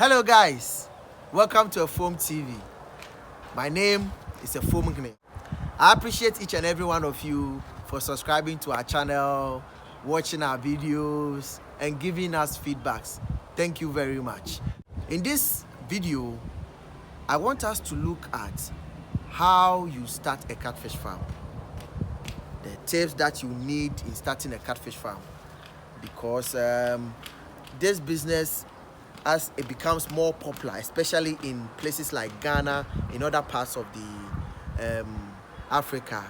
Hello guys, welcome to Foam TV. My name is Foam. I appreciate each and every one of you for subscribing to our channel, watching our videos and giving us feedbacks. Thank you very much. In this video, I want us to look at how you start a catfish farm. The tips that you need in starting a catfish farm, because this business, as it becomes more popular, especially in places like Ghana, in other parts of the Africa,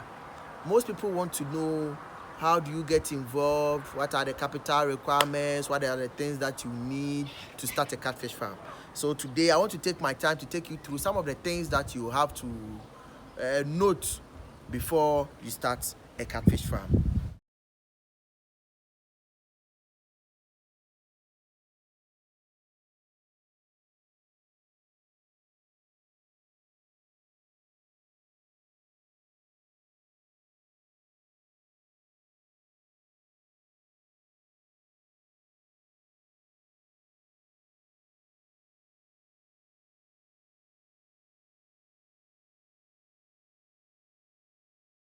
most people want to know, how do you get involved, what are the capital requirements, what are the things that you need to start a catfish farm. So today I want to take my time to take you through some of the things that you have to note before you start a catfish farm.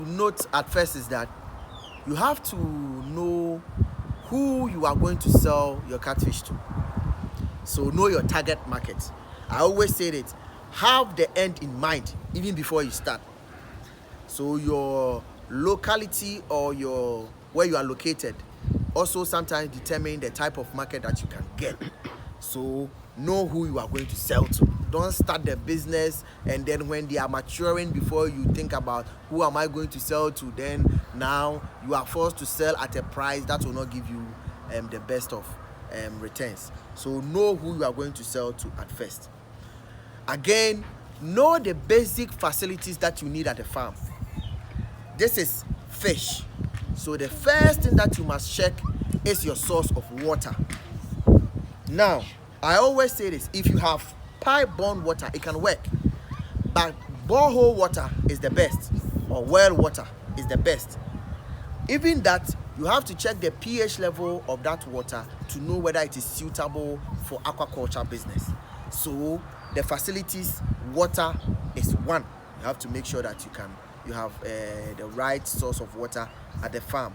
Note at first is that you have to know who you are going to sell your catfish to. So know your target market. I always say that, have the end in mind even before you start. So your locality or where you are located also sometimes determine the type of market that you can get. So know who you are going to sell to. Don't start the business and then when they are maturing, before you think about who am I going to sell to, then now you are forced to sell at a price that will not give you the best of returns. So know who you are going to sell to at first. Again, know the basic facilities that you need at a farm. This is fish. So the first thing that you must check is your source of water. Now, I always say this, if you have pipe-borne water, it can work, but borehole water is the best, or well water is the best. Even that, you have to check the pH level of that water to know whether it is suitable for aquaculture business. So the facilities, water is one. You have to make sure that you have the right source of water at the farm.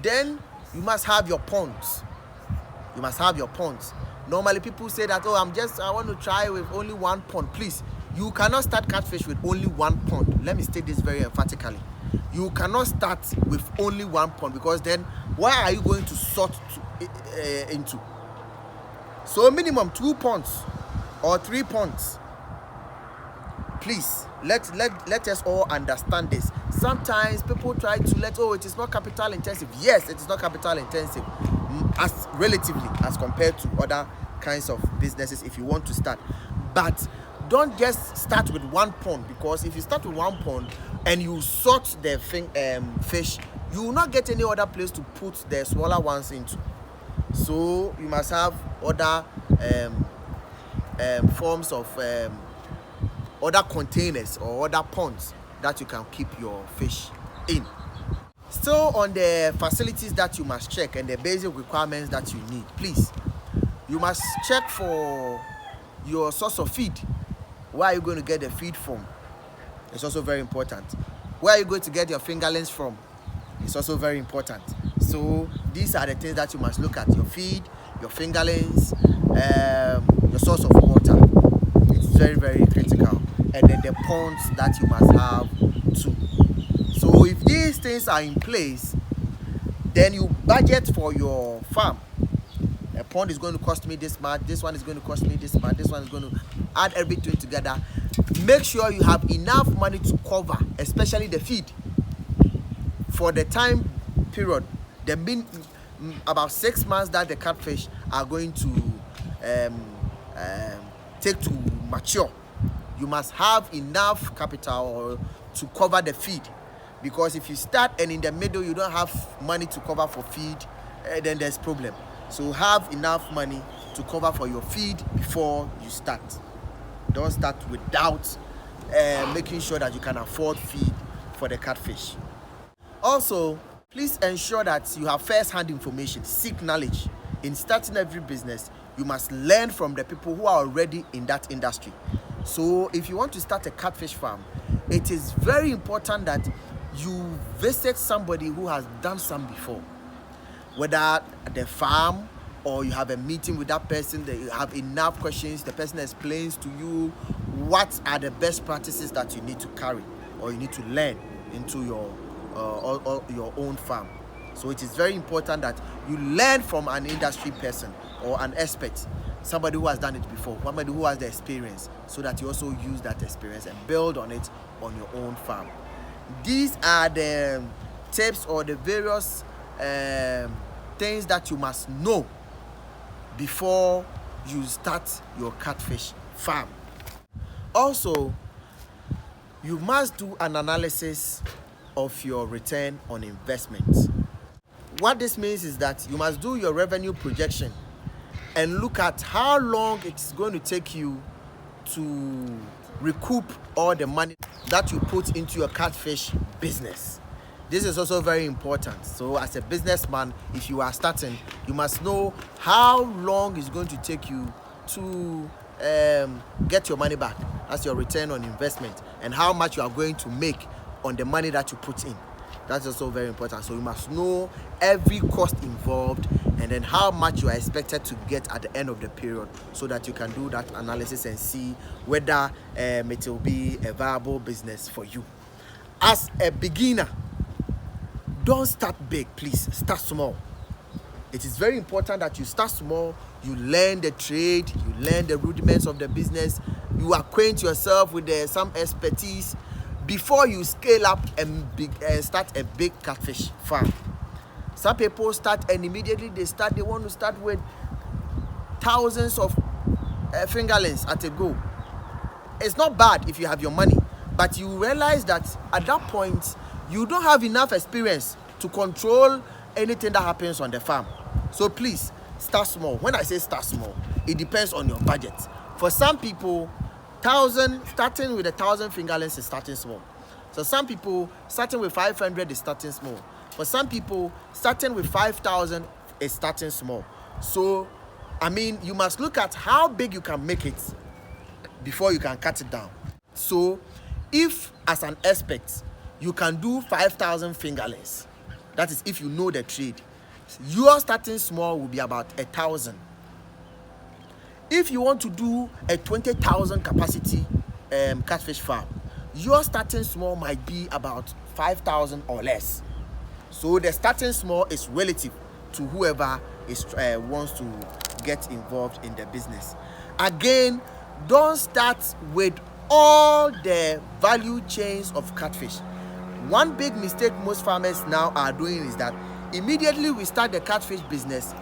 Then you must have your ponds. You must have your ponds. Normally people say that, oh, I want to try with only one pond. Please, you cannot start catfish with only one pond. Let me state this very emphatically. You cannot start with only one pond, because then where are you going to sort into? So minimum 2 ponds or 3 ponds. Please, let us all understand this. Sometimes people try to it is not capital intensive. Yes, it is not capital intensive as relatively as compared to other kinds of businesses if you want to start. But don't just start with one pond, because if you start with one pond and you sort the fish, you will not get any other place to put the smaller ones into. So you must have other forms of other containers or other ponds that you can keep your fish in. Still on the facilities that you must check and the basic requirements that you need, please, you must check for your source of feed. Where are you going to get the feed from? It's also very important. Where are you going to get your fingerlings from? It's also very important. So these are the things that you must look at: your feed, your fingerlings, your source of water. It's very, very critical. And then the ponds that you must have too. So if these things are in place, then you budget for your farm. A pond is going to cost me this much, this one is going to cost me this much, this one is going to add everything together. Make sure you have enough money to cover, especially the feed, for the time period, about 6 months that the catfish are going to take to mature. You must have enough capital to cover the feed, because if you start and in the middle you don't have money to cover for feed, then there's problem. So have enough money to cover for your feed before you start. Don't start without making sure that you can afford feed for the catfish. Also, please ensure that you have first-hand information. Seek knowledge. In starting every business, You must learn from the people who are already in that industry. So if you want to start a catfish farm, it is very important that you visit somebody who has done some before. Whether at the farm or you have a meeting with that person, that you have enough questions, the person explains to you what are the best practices that you need to carry or you need to learn into your own farm. So it is very important that you learn from an industry person or an expert, somebody who has done it before, somebody who has the experience, so that you also use that experience and build on it on your own farm. These are the tips or the various things that you must know before you start your catfish farm. Also, you must do an analysis of your return on investment. What this means is that you must do your revenue projection and look at how long it's going to take you to recoup all the money that you put into your catfish business. This is also very important. So as a businessman, if you are starting, you must know how long it's going to take you to get your money back. That's your return on investment, and how much you are going to make on the money that you put in. That's also very important. So you must know every cost involved and then how much you are expected to get at the end of the period, so that you can do that analysis and see whether it will be a viable business for you. As a beginner, don't start big, please. Start small. It is very important that you start small, you learn the trade, you learn the rudiments of the business, you acquaint yourself with some expertise before you scale up and start a big catfish farm. Some people start and immediately they want to start with thousands of fingerlings at a go. It's not bad if you have your money, but you realize that at that point you don't have enough experience to control anything that happens on the farm. So please start small. When I say start small, it depends on your budget. For some people, starting with 1,000 fingerlings is starting small. So some people starting with 500 is starting small. For some people, starting with 5,000 is starting small. So I mean, you must look at how big you can make it before you can cut it down. So if as an expert you can do 5,000 fingerlings, that is if you know the trade, your starting small will be about 1,000. If you want to do a 20,000 capacity catfish farm, your starting small might be about 5,000 or less. So the starting small is relative to whoever wants to get involved in the business. Again, don't start with all the value chains of catfish. One big mistake most farmers now are doing is that immediately we start the catfish business,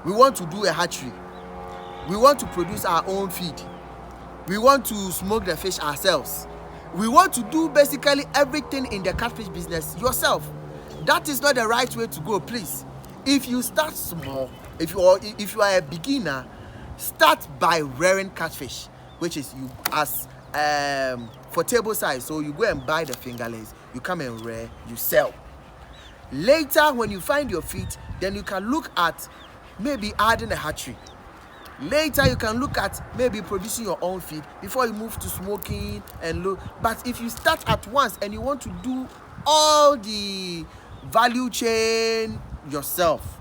we want to do a hatchery. We want to produce our own feed. We want to smoke the fish ourselves. We want to do basically everything in the catfish business yourself. That is not the right way to go, please. If you start small, if you are a beginner, start by rearing catfish, which is you as for table size. So you go and buy the fingerlings, you come and rear, you sell. Later, when you find your feet, then you can look at maybe adding a hatchery. Later, you can look at maybe producing your own feed before you move to smoking and look. But if you start at once and you want to do all the value chain yourself,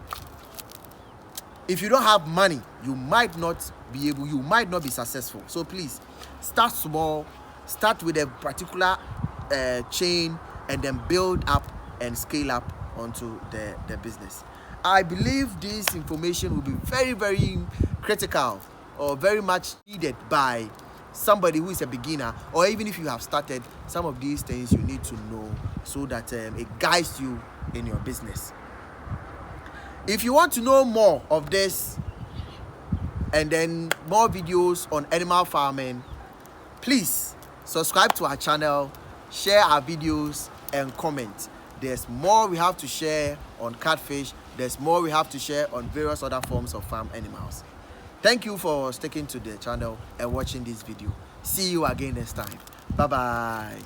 if you don't have money, you might not be successful. So please start small, start with a particular chain, and then build up and scale up onto the business. I believe this information will be very, very critical or very much needed by somebody who is a beginner, or even if you have started. Some of these things you need to know so that it guides you in your business. If you want to know more of this and then more videos on animal farming, please subscribe to our channel, share our videos, and comment. There's more we have to share on catfish. There's more we have to share on various other forms of farm animals. Thank you for sticking to the channel and watching this video. See you again next time. Bye-bye.